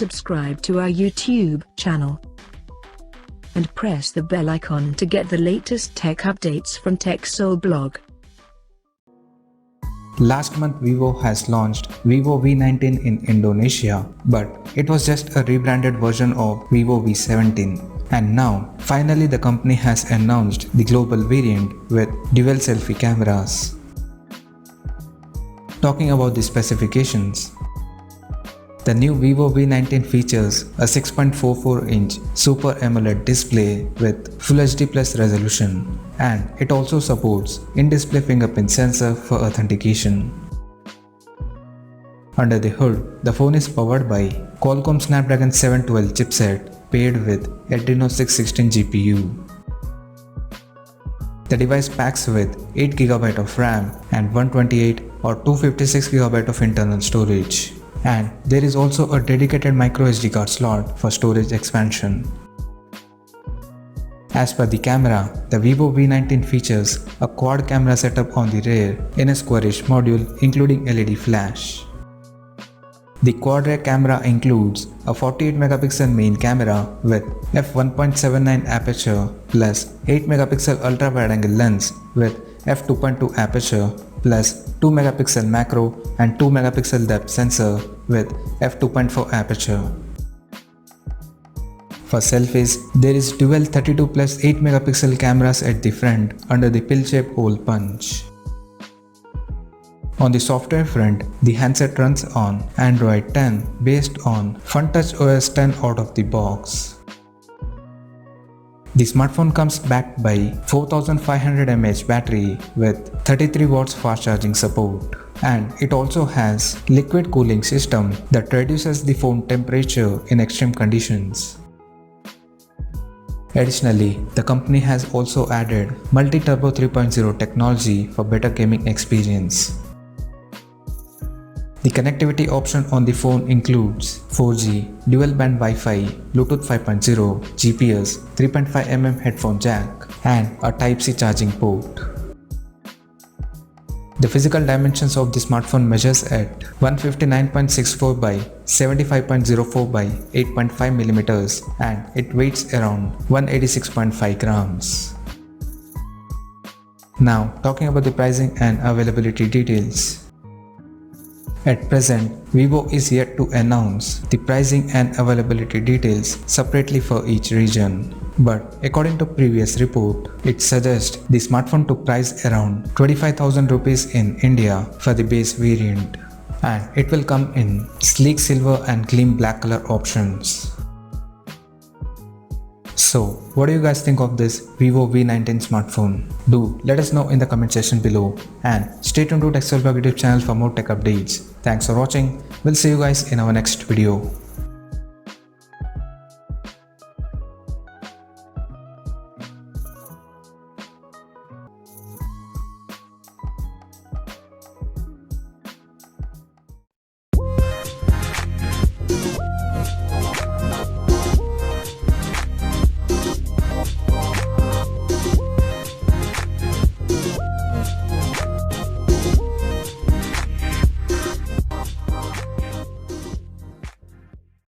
subscribe to our YouTube channel and press the bell icon to get the latest tech updates from TechSole Blog. Last month Vivo has launched Vivo V19 in Indonesia, but it was just a rebranded version of Vivo V17. And now, finally the company has announced the global variant with dual selfie cameras. Talking about the specifications, the new Vivo V19 features a 6.44-inch Super AMOLED display with Full HD Plus resolution, and it also supports in-display fingerprint sensor for authentication. Under the hood, the phone is powered by Qualcomm Snapdragon 712 chipset paired with Adreno 616 GPU. The device packs with 8GB of RAM and 128 or 256GB of internal storage. And there is also a dedicated microSD card slot for storage expansion. As per the camera, the Vivo V19 features a quad camera setup on the rear in a squarish module including LED flash. The quad rear camera includes a 48MP main camera with f1.79 aperture plus 8MP ultra wide angle lens with f2.2 aperture plus 2MP macro and 2MP depth sensor with f2.4 aperture. For selfies, there is dual 32 plus 8MP cameras at the front under the pill-shaped hole punch. On the software front, the handset runs on Android 10 based on FunTouch OS 10 out of the box. The smartphone comes backed by 4500 mAh battery with 33 watts fast charging support, and it also has liquid cooling system that reduces the phone temperature in extreme conditions. Additionally, the company has also added Multi-Turbo 3.0 technology for better gaming experience. The connectivity option on the phone includes 4G, dual-band Wi-Fi, Bluetooth 5.0, GPS, 3.5mm headphone jack, and a Type-C charging port. The physical dimensions of the smartphone measures at 159.64 by 75.04 by 8.5mm and it weighs around 186.5 grams. Now, talking about the pricing and availability details. At present, Vivo is yet to announce the pricing and availability details separately for each region. But according to previous report, it suggests the smartphone to price around 25,000 rupees in India for the base variant. And it will come in sleek silver and clean black color options. So, what do you guys think of this Vivo V19 smartphone? Do let us know in the comment section below, and stay tuned to TechSole Blog YouTube channel for more tech updates. Thanks for watching. We'll see you guys in our next video.